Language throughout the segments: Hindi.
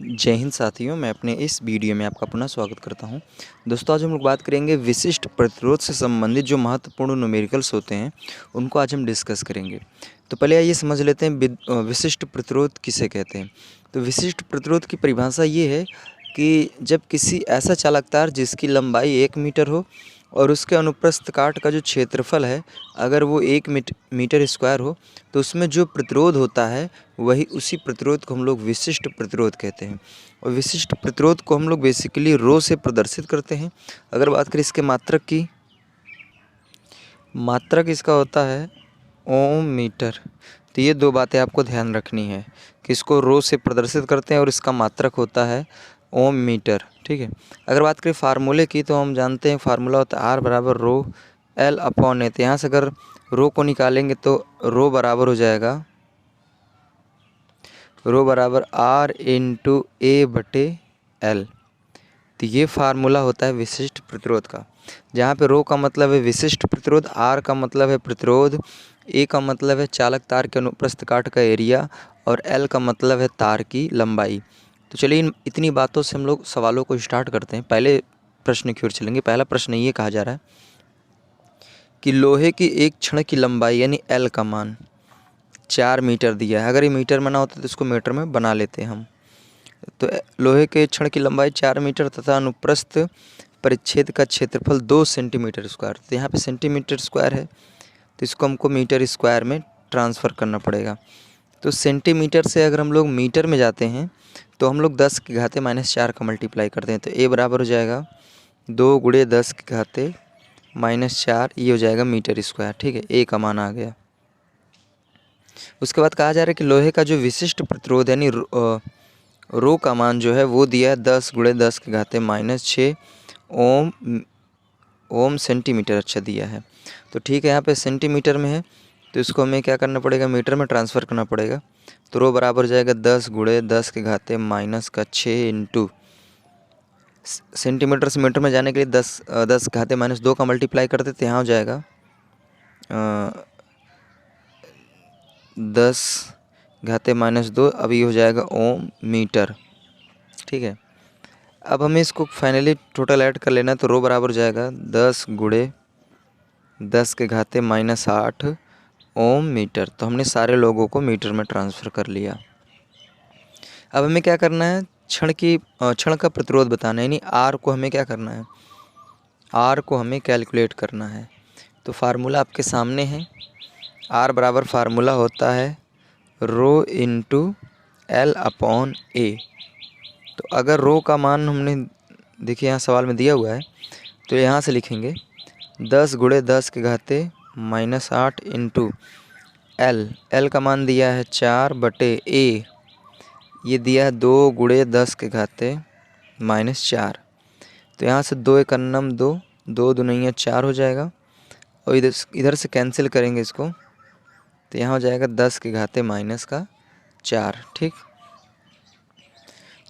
जय हिंद साथियों, मैं अपने इस वीडियो में आपका पुनः स्वागत करता हूं। दोस्तों, आज हम लोग बात करेंगे विशिष्ट प्रतिरोध से संबंधित जो महत्वपूर्ण न्यूमेरिकल्स होते हैं उनको आज हम डिस्कस करेंगे। तो पहले आइए समझ लेते हैं विशिष्ट प्रतिरोध किसे कहते हैं। तो विशिष्ट प्रतिरोध की परिभाषा ये है कि जब किसी ऐसा चालक तार जिसकी लंबाई 1 मीटर हो और उसके अनुप्रस्थ काट का जो क्षेत्रफल है अगर वो 1 मीटर स्क्वायर हो तो उसमें जो प्रतिरोध होता है वही उसी प्रतिरोध को हम लोग विशिष्ट प्रतिरोध कहते हैं। और विशिष्ट प्रतिरोध को हम लोग बेसिकली रो से प्रदर्शित करते हैं। अगर बात करें इसके मात्रक की, मात्रक इसका होता है ओम मीटर। तो ये दो बातें आपको ध्यान रखनी है कि इसको रो से प्रदर्शित करते हैं और इसका मात्रक होता है ओम मीटर। ठीक है। अगर बात करें फार्मूले की तो हम जानते हैं फार्मूला होता है आर बराबर रो एल अपॉन ए। तो यहाँ से अगर रो को निकालेंगे तो रो बराबर हो जाएगा रो बराबर आर इंटू ए बटे एल। तो ये फार्मूला होता है विशिष्ट प्रतिरोध का, जहाँ पे रो का मतलब है विशिष्ट प्रतिरोध, आर का मतलब है प्रतिरोध, ए का मतलब है चालक तार के अनुप्रस्थ काट का एरिया और एल का मतलब है तार की लंबाई। तो चलिए इतनी बातों से हम लोग सवालों को स्टार्ट करते हैं। पहले प्रश्न की ओर चलेंगे। पहला प्रश्न ये कहा जा रहा है कि लोहे की एक क्षण की लंबाई यानी एल का मान 4 मीटर दिया है। अगर ये मीटर में ना होता तो इसको मीटर में बना लेते हैं हम। तो लोहे के क्षण की लंबाई 4 मीटर तथा अनुप्रस्थ परिच्छेद का क्षेत्रफल 2 सेंटीमीटर स्क्वायर। तो यहाँ पे सेंटीमीटर स्क्वायर है तो इसको हमको मीटर स्क्वायर में ट्रांसफ़र करना पड़ेगा। तो सेंटीमीटर से अगर हम लोग मीटर में जाते हैं तो हम लोग 10 की घाते -4 का मल्टीप्लाई करते हैं। तो ए बराबर हो जाएगा 2 गुणे 10 की घाते -4, ये हो जाएगा मीटर स्क्वायर। ठीक है, ए का मान आ गया। उसके बाद कहा जा रहा है कि लोहे का जो विशिष्ट प्रतिरोध यानी रो का मान जो है वो दिया है 10 गुणे 10 की घाते -6 ओम सेंटीमीटर अच्छा दिया है। तो ठीक है, यहाँ पे सेंटीमीटर में है तो इसको हमें क्या करना पड़ेगा, मीटर में ट्रांसफ़र करना पड़ेगा। तो रो बराबर हो जाएगा 10 गुणे 10 के घाते -6 इंटू सेंटीमीटर से मीटर में जाने के लिए 10 घाते -2 का मल्टीप्लाई करते तो यहाँ हो जाएगा 10 घाते -2, अभी हो जाएगा ओम मीटर। ठीक है, अब हमें इसको फाइनली टोटल ऐड कर लेना है। तो रो बराबर हो जाएगा 10 गुणे 10 के घाते -8 ओम मीटर। तो हमने सारे लोगों को मीटर में ट्रांसफ़र कर लिया। अब हमें क्या करना है, क्षण का प्रतिरोध बताना है, यानी आर को हमें क्या करना है, आर को हमें कैलकुलेट करना है। तो फार्मूला आपके सामने है। आर बराबर फार्मूला होता है रो इंटू एल अपॉन ए। तो अगर रो का मान हमने देखिए यहाँ सवाल में दिया हुआ है तो यहाँ से लिखेंगे 10 गुणे 10 के घाते -8 इंटू एल का मान दिया है 4 बटे ए, ये दिया है 2 गुणे 10 के घाते -4। तो यहाँ से 2 एक अन्नम 2, 2 दूनिया 4 हो जाएगा और इधर से कैंसिल करेंगे इसको तो यहाँ हो जाएगा 10 के घाते -4। ठीक,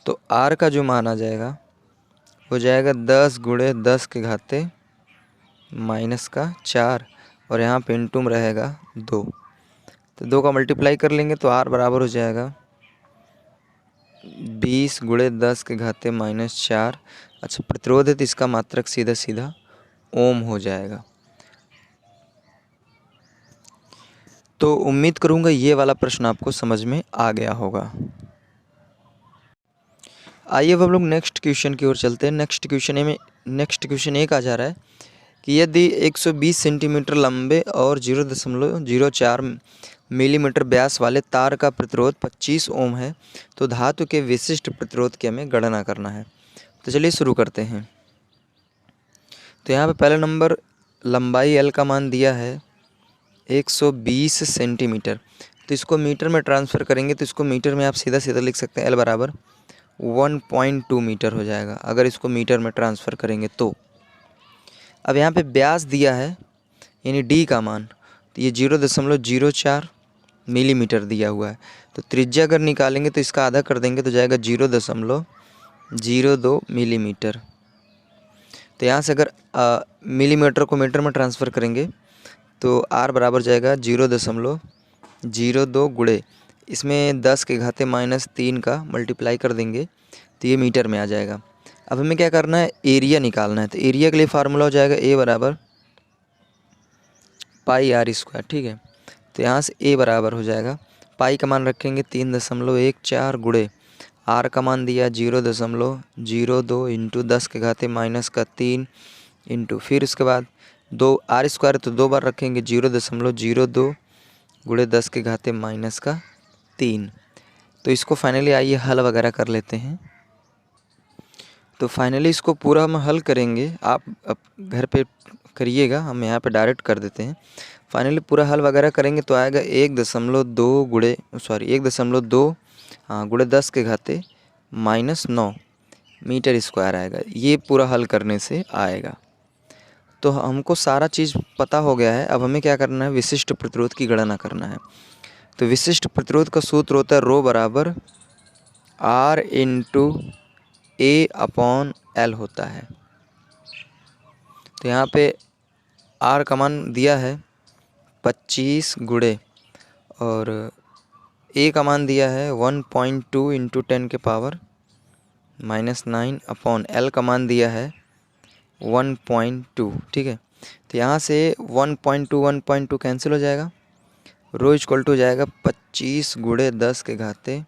तो आर का जो मान आ जाएगा हो जाएगा 10 गुणे 10 के घाते -4 और यहाँ पे इंटू में रहेगा 2। तो 2 का मल्टीप्लाई कर लेंगे तो आर बराबर हो जाएगा 20 गुणे 10 के घाते -4। अच्छा, प्रतिरोध है तो इसका मात्रक सीधा सीधा ओम हो जाएगा। तो उम्मीद करूँगा ये वाला प्रश्न आपको समझ में आ गया होगा। आइए अब हम लोग नेक्स्ट क्वेश्चन की ओर चलते हैं। नेक्स्ट क्वेश्चन ये कहा जा रहा है कि यदि 120 सेंटीमीटर लंबे और 0.04 मिलीमीटर व्यास वाले तार का प्रतिरोध 25 ओम है तो धातु के विशिष्ट प्रतिरोध की हमें गणना करना है। तो चलिए शुरू करते हैं। तो यहाँ पे पहला नंबर लंबाई एल का मान दिया है 120 सेंटीमीटर। तो इसको मीटर में ट्रांसफ़र करेंगे तो इसको मीटर में आप सीधा सीधा लिख सकते हैं एल बराबर 1.2 मीटर हो जाएगा अगर इसको मीटर में ट्रांसफ़र करेंगे तो। अब यहाँ पे व्यास दिया है यानी डी का मान, तो ये 0.04 मिलीमीटर दिया हुआ है। तो त्रिज्या अगर निकालेंगे तो इसका आधा कर देंगे तो जाएगा 0.02 मिलीमीटर। तो यहाँ से अगर मिलीमीटर को मीटर में ट्रांसफ़र करेंगे तो आर बराबर जाएगा 0.02 गुणे इसमें 10 के घाते -3 का मल्टीप्लाई कर देंगे तो ये मीटर में आ जाएगा। अब हमें क्या करना है, एरिया निकालना है। तो एरिया के लिए फार्मूला हो जाएगा A बराबर पाई आर स्क्वायर। ठीक है, तो यहाँ से A बराबर हो जाएगा, पाई का मान रखेंगे 3.14 गुणे आर का मान दिया 0.02 इंटू 10 के घाते -3 इंटू फिर उसके बाद 2 आर स्क्वायर तो 2 बार रखेंगे 0.02 गुणे 10 के घाते -3। तो इसको फाइनली आइए हल वगैरह कर लेते हैं। तो फाइनली इसको पूरा हम हल करेंगे, आप घर पे करिएगा, हम यहाँ पे डायरेक्ट कर देते हैं। फाइनली पूरा हल वगैरह करेंगे तो आएगा 1.2 गुणे 10 के घाते -9 मीटर स्क्वायर आएगा। ये पूरा हल करने से आएगा। तो हमको सारा चीज़ पता हो गया है। अब हमें क्या करना है, विशिष्ट प्रतिरोध की गणना करना है। तो विशिष्ट प्रतिरोध का सूत्र होता है रो बराबर R इंटू A/L होता है। तो यहाँ पे R का मान दिया है 25 गुणे और A का मान दिया है 1.2 इंटू 10 के पावर -9 अपॉन L का मान दिया है 1.2। ठीक है, तो यहाँ से 1.2 कैंसिल हो जाएगा, रो इक्वल टू हो जाएगा 25 गुणे 10 के घाते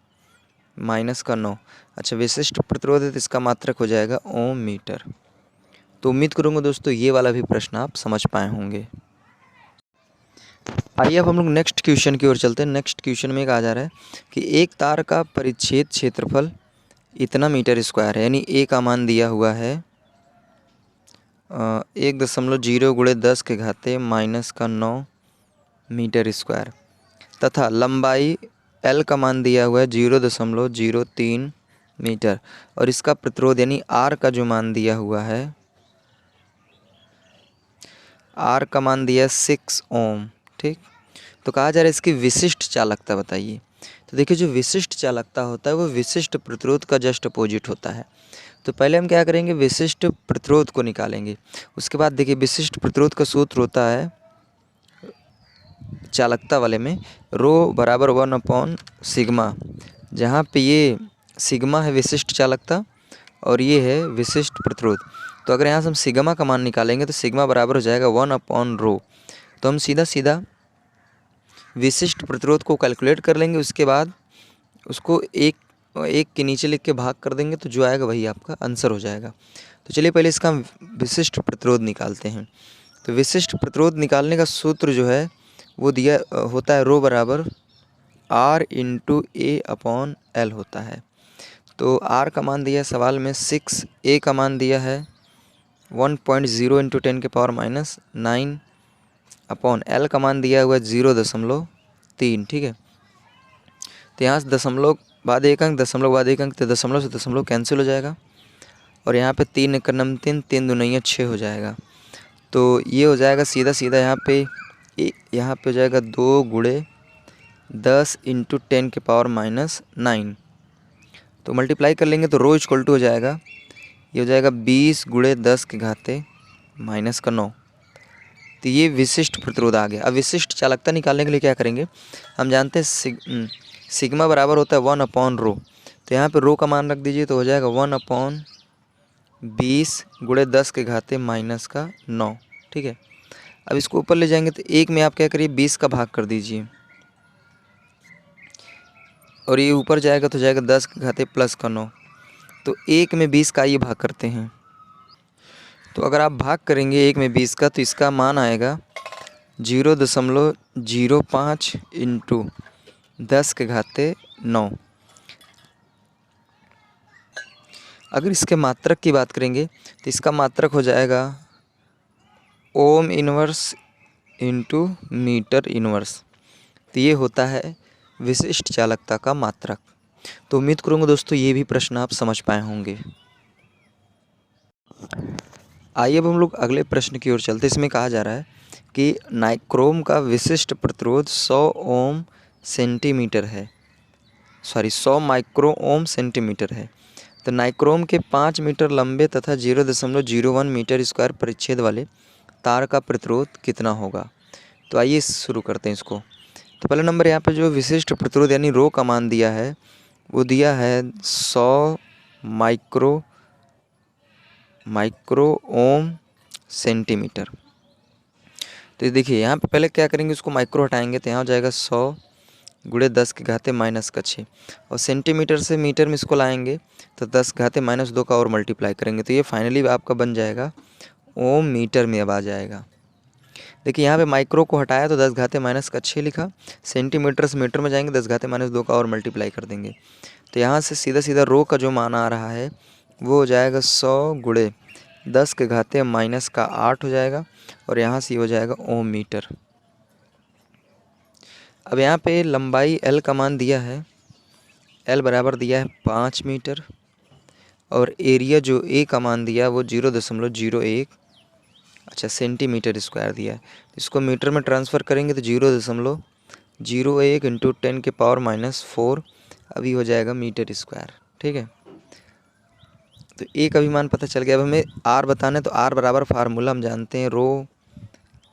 -9। अच्छा, विशिष्ट प्रतिरोध है तो इसका मात्रक हो जाएगा ओम मीटर। तो उम्मीद करूँगा दोस्तों ये वाला भी प्रश्न आप समझ पाए होंगे। आइए अब हम लोग नेक्स्ट क्वेश्चन की ओर चलते हैं। नेक्स्ट क्वेश्चन में कहा जा रहा है कि एक तार का परिच्छेद क्षेत्रफल इतना मीटर स्क्वायर है, यानी A का मान दिया हुआ है 1.0 गुणे 10 के घाते -9 मीटर स्क्वायर, तथा लंबाई L का मान दिया हुआ है 0.03 मीटर और इसका प्रतिरोध यानी R का जो मान दिया हुआ है, R का मान दिया 6 ओम। ठीक, तो कहा जा रहा है इसकी विशिष्ट चालकता बताइए। तो देखिए, जो विशिष्ट चालकता होता है वो विशिष्ट प्रतिरोध का जस्ट अपोजिट होता है। तो पहले हम क्या करेंगे, विशिष्ट प्रतिरोध को निकालेंगे। उसके बाद देखिए, विशिष्ट प्रतिरोध का सूत्र होता है चालकता वाले में रो बराबर 1/सिग्मा, जहाँ पे ये सिग्मा है विशिष्ट चालकता और ये है विशिष्ट प्रतिरोध। तो अगर यहाँ से हम सिग्मा का मान निकालेंगे तो सिग्मा बराबर हो जाएगा 1/रो। तो हम सीधा सीधा विशिष्ट प्रतिरोध को कैलकुलेट कर लेंगे, उसके बाद उसको एक के नीचे लिख के भाग कर देंगे तो जो आएगा वही आपका आंसर हो जाएगा। तो चलिए पहले इसका हम विशिष्ट प्रतिरोध निकालते हैं। तो विशिष्ट प्रतिरोध निकालने का सूत्र जो है वो दिया होता है रो बराबर R इंटू A/L होता है। तो R का मान दिया है सवाल में 6, A का मान दिया है 1.0 इंटू 10 के पावर -9 अपॉन L का मान दिया हुआ है 0.3। ठीक है, तो यहाँ से दशमलव बाद एक अंक, दशमलव बाद एक अंक, तो दशमलव से दशमलव कैंसिल हो जाएगा और यहाँ पे 3 × 9 3, 3 दूनी 6 हो जाएगा। तो ये हो जाएगा सीधा सीधा यहाँ पे हो जाएगा 2 गुणे 10 इंटू 10 के पावर -9। तो मल्टीप्लाई कर लेंगे तो रो इक्वल टू हो जाएगा, ये हो जाएगा 20 गुणे 10 के घाते -9। तो ये विशिष्ट प्रतिरोध आ गया। अब विशिष्ट चालकता निकालने के लिए क्या करेंगे, हम जानते हैं सिग्मा बराबर होता है 1/रो। तो यहाँ पे रो का मान रख दीजिए तो हो जाएगा 1/20 गुणे 10 के घाते -9। ठीक है, अब इसको ऊपर ले जाएंगे तो एक में आप क्या करिए 20 का भाग कर दीजिए और ये ऊपर जाएगा तो जाएगा 10 के घाते +9। तो एक में 20 का ये भाग करते हैं, तो अगर आप भाग करेंगे एक में 20 का तो इसका मान आएगा 0.05 इंटू 10 के घाते 9। अगर इसके मात्रक की बात करेंगे तो इसका मात्रक हो जाएगा ohm inverse into metre inverse. तो ये होता है विशिष्ट चालकता का मात्रक। तो उम्मीद करूँगा दोस्तों ये भी प्रश्न आप समझ पाए होंगे। आइए अब हम लोग अगले प्रश्न की ओर चलते। इसमें कहा जा रहा है कि नाइक्रोम का विशिष्ट प्रतिरोध 100 माइक्रो ओम सेंटीमीटर है। तो नाइक्रोम के 5 मीटर लंबे तथा 0.01 मीटर स्क्वायर परिच्छेद वाले तार का प्रतिरोध कितना होगा। तो आइए शुरू करते हैं इसको। तो पहला नंबर यहाँ पे जो विशिष्ट प्रतिरोध यानी रो का मान दिया है वो दिया है 100 माइक्रो ओम सेंटीमीटर। तो देखिए यहाँ पे पहले क्या करेंगे, उसको माइक्रो हटाएंगे तो यहाँ हो जाएगा 100 गुणे 10 के घाते -6 और सेंटीमीटर से मीटर में इसको लाएंगे तो 10 घाते -2 का और मल्टीप्लाई करेंगे तो ये फाइनली आपका बन जाएगा ओम मीटर में अब आ जाएगा। देखिए यहाँ पे माइक्रो को हटाया तो 10 घाते -6 लिखा, सेंटीमीटर से मीटर में जाएंगे 10 घाते -2 का और मल्टीप्लाई कर देंगे तो यहाँ से सीधा सीधा रो का जो मान आ रहा है वो हो जाएगा 100 गुणे 10 के घाते -8 हो जाएगा और यहाँ से हो जाएगा ओम मीटर। अब यहाँ पे लंबाई L का मान दिया है, L बराबर दिया है 5 मीटर और एरिया जो A का मान दिया वो 0.01 सेंटीमीटर स्क्वायर दिया है। इसको मीटर में ट्रांसफ़र करेंगे तो 0.01 इंटू 10 के पावर -4 अभी हो जाएगा मीटर स्क्वायर। ठीक है, तो A का भी मान पता चल गया। अब हमें R बताना है तो R बराबर फार्मूला हम जानते हैं रो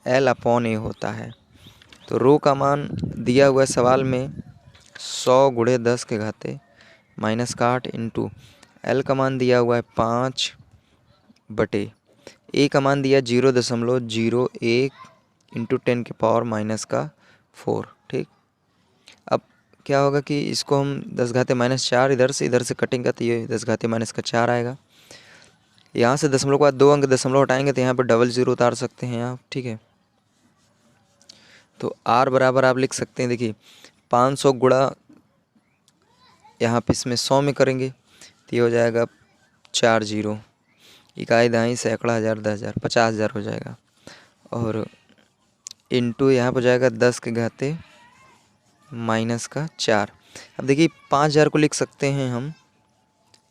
L/A होता है। तो रो का मान दिया हुआ है सवाल में 100 गुणे 10 के घाते -8 इंटू L का मान दिया हुआ है 5 बटे A का मान दिया 0.01 इंटू 10 के पावर -4। ठीक, अब क्या होगा कि इसको हम 10 घाते -4 इधर से कटेंगे तो ये 10 घाते -4 आएगा। यहाँ से दशमलव के बाद 2 अंक दशमलव हटाएंगे तो यहाँ पर डबल ज़ीरो उतार सकते हैं आप। ठीक है, तो R बराबर आप लिख सकते हैं, देखिए 500 गुणा यहाँ पे इसमें 100 में करेंगे तो ये हो जाएगा 4 जीरो, इकाई दहाई सैकड़ा हज़ार 10,000 50,000 हो जाएगा और इंटू यहाँ पर जाएगा 10 के घाते -4। अब देखिए 5,000 को लिख सकते हैं हम,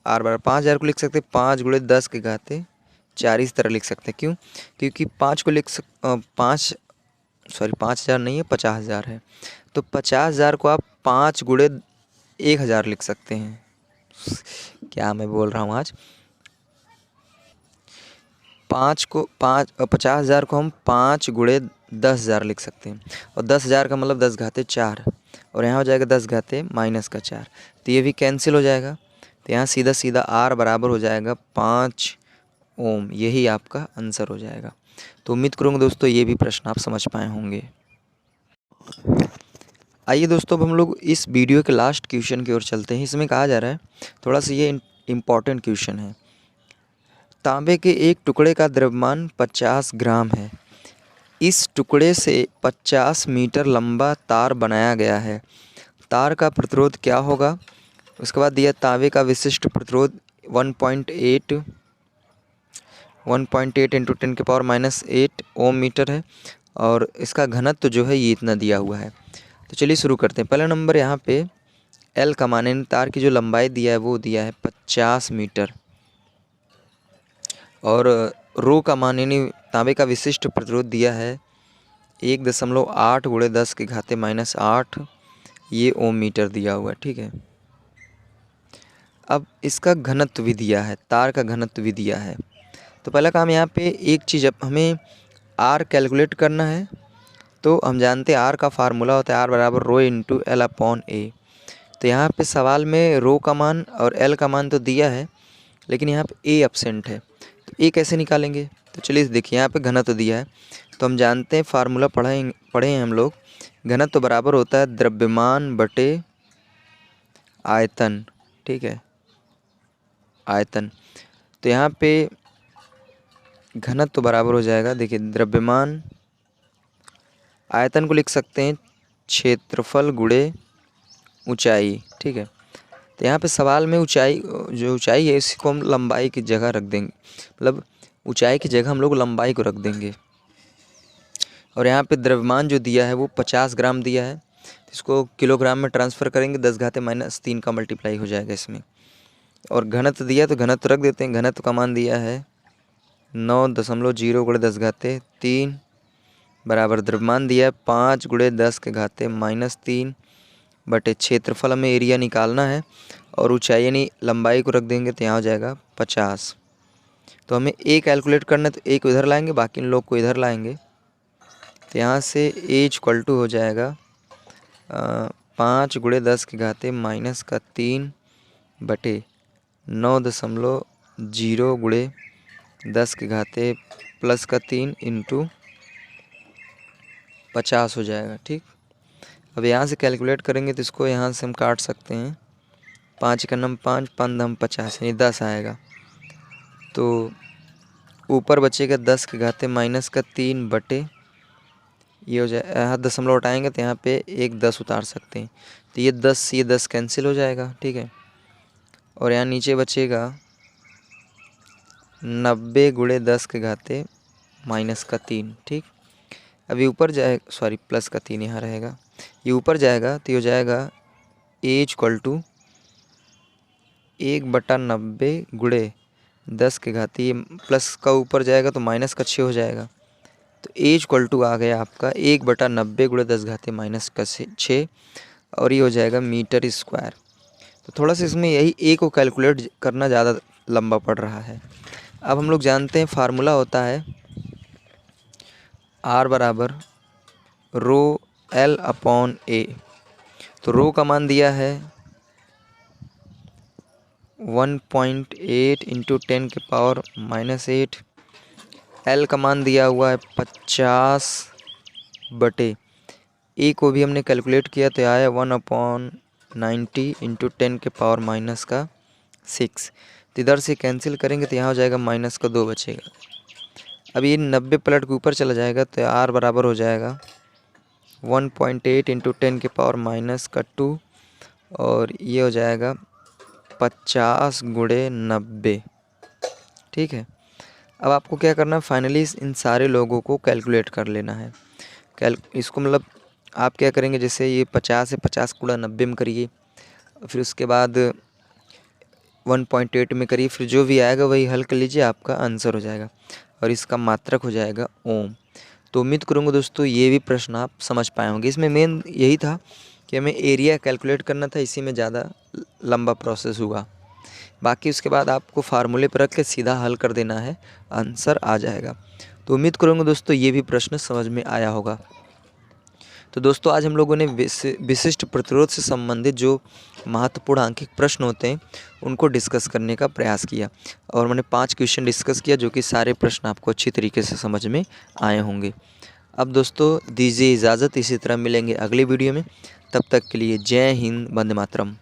R बराबर 5,000 को लिख सकते हैं 5 गुणे 10 के घाते 4 इस तरह लिख सकते हैं। क्यों? क्योंकि 5,000 नहीं है 50,000 है, तो 50,000 को आप 5 गुणे 1,000 लिख सकते हैं। क्या मैं बोल रहा हूँ आज। 50,000 को हम 5 गुणे 10,000 लिख सकते हैं और 10,000 का मतलब 10 घाते 4 और यहाँ हो जाएगा 10 घाते -4, तो ये भी कैंसिल हो जाएगा। तो यहाँ सीधा सीधा R बराबर हो जाएगा 5 ओम, यही आपका आंसर हो जाएगा। तो उम्मीद करूँगा दोस्तों ये भी प्रश्न आप समझ पाए होंगे। आइए दोस्तों अब हम लोग इस वीडियो के लास्ट क्वेश्चन की ओर चलते हैं। इसमें कहा जा रहा है, थोड़ा सा ये इम्पॉर्टेंट क्वेश्चन है। तांबे के एक टुकड़े का द्रव्यमान 50 ग्राम है। इस टुकड़े से 50 मीटर लंबा तार बनाया गया है। तार का प्रतिरोध क्या होगा? उसके बाद दिया तांबे का विशिष्ट प्रतिरोध 1.8 इंटू 10 के पावर -8 ओम मीटर है और इसका घनत्व जो है ये इतना दिया हुआ है। तो चलिए शुरू करते हैं। पहला नंबर यहाँ पे L का मान यानी तार की जो लंबाई दिया है वो दिया है 50 मीटर और रो का मान यानी तांबे का विशिष्ट प्रतिरोध दिया है 1.8 गुणे 10 के घाते -8 ये ओम मीटर दिया हुआ है। ठीक है, अब इसका घनत्व भी दिया है, तार का घनत्व भी दिया है। तो पहला काम यहाँ पे एक चीज़, अब हमें R कैलकुलेट करना है तो हम जानते हैं R का फार्मूला होता है R बराबर रो इंटू L/A। तो यहाँ पे सवाल में रो का मान और L का मान तो दिया है लेकिन यहाँ पे A एब्सेंट है, तो A कैसे निकालेंगे? तो चलिए देखिए यहाँ पे घनत्व दिया है तो हम जानते हैं फार्मूला पढ़े हैं हम लोग, घनत्व बराबर होता है द्रव्यमान बटे आयतन। ठीक है, आयतन। तो यहाँ पे घनत्व बराबर हो जाएगा, देखिए द्रव्यमान, आयतन को लिख सकते हैं क्षेत्रफल गुणे ऊंचाई। ठीक है, तो यहाँ पे सवाल में ऊंचाई, जो ऊंचाई है इसको हम लंबाई की जगह रख देंगे, मतलब ऊंचाई की जगह हम लोग लंबाई को रख देंगे। और यहाँ पे द्रव्यमान जो दिया है वो 50 ग्राम दिया है, इसको किलोग्राम में ट्रांसफ़र करेंगे 10 घाते -3 का मल्टीप्लाई हो जाएगा इसमें। और घनत्व दिया तो घनत्व रख देते हैं, घनत्व का मान दिया है 9.0 गुणे 10 घाते 3 बराबर द्रव्यमान दिया है 5 गुणे 10 के घाते -3 बटे क्षेत्रफल, हमें एरिया निकालना है और ऊंचाई यानी लंबाई को रख देंगे तो यहाँ हो जाएगा 50। तो हमें A कैलकुलेट करना है तो A को इधर लाएंगे, बाकी इन लोग को इधर लाएंगे तो यहाँ से A = हो जाएगा 5 गुणे 10 की घाते माइनस का 3 बटे 9.0 गुणे 10 की घाते प्लस का 3 इंटू 50 हो जाएगा। ठीक, अब यहाँ से कैलकुलेट करेंगे तो इसको यहाँ से हम काट सकते हैं। 5 का नम 5, 5 दम 50 यानी 10 आएगा। तो ऊपर बचेगा 10 की घाते माइनस का 3 बटे, ये हो जाए, यहाँ दशमलव उठाएंगे तो यहाँ पे एक 10 उतार सकते हैं, तो ये 10 कैंसिल हो जाएगा। ठीक है, और यहाँ नीचे बचेगा 90 गुणे 10 के घाते माइनस का 3। ठीक, अभी ऊपर जाए, सॉरी प्लस का 3 यहाँ रहेगा, ये ऊपर जाएगा तो ये हो जाएगा ए इक्वल टू 1/90 गुणे 10 के घाते, ये प्लस का ऊपर जाएगा तो माइनस का 6 हो जाएगा। तो ए इक्वल टू आ गया आपका 1/90 गुणे 10 घाते माइनस का 6, और ये हो जाएगा मीटर स्क्वायर। तो थोड़ा सा इसमें यही ए को कैलकुलेट करना ज़्यादा लंबा पड़ रहा है। अब हम लोग जानते हैं फार्मूला होता है R बराबर रो L अपॉन A। तो रो का मान दिया है 1.8 इंटू 10 के पावर -8, L का मान दिया हुआ है 50 बटे, ए को भी हमने कैलकुलेट किया तो आया 1/90 इंटू 10 के पावर माइनस का 6। तो इधर से कैंसिल करेंगे तो यहाँ हो जाएगा माइनस का 2 बचेगा। अब ये 90 पलट के ऊपर चला जाएगा तो R बराबर हो जाएगा 1.8 इंटू 10 के पावर माइनस का 2, और ये हो जाएगा 50 गुणे 90। ठीक है, अब आपको क्या करना है, फाइनली इन सारे लोगों को कैलकुलेट कर लेना है। इसको मतलब आप क्या करेंगे, जैसे ये 50 है, 50 गुणा 90 में करिए, फिर उसके बाद 1.8 में करिए, फिर जो भी आएगा वही हल कर लीजिए, आपका आंसर हो जाएगा, और इसका मात्रक हो जाएगा ओम। तो उम्मीद करूँगा दोस्तों ये भी प्रश्न आप समझ पाए होंगे। इसमें मेन यही था कि हमें एरिया कैलकुलेट करना था, इसी में ज़्यादा लंबा प्रोसेस हुआ। बाकी उसके बाद आपको फार्मूले पर रख के सीधा हल कर देना है, आंसर आ जाएगा। तो उम्मीद करूँगा दोस्तों ये भी प्रश्न समझ में आया होगा। तो दोस्तों आज हम लोगों ने विशिष्ट प्रतिरोध से संबंधित जो महत्वपूर्ण आंकिक प्रश्न होते हैं उनको डिस्कस करने का प्रयास किया, और मैंने 5 क्वेश्चन डिस्कस किया जो कि सारे प्रश्न आपको अच्छी तरीके से समझ में आए होंगे। अब दोस्तों दीजिए इजाज़त, इसी तरह मिलेंगे अगली वीडियो में। तब तक के लिए जय हिंद, वंदे मातरम।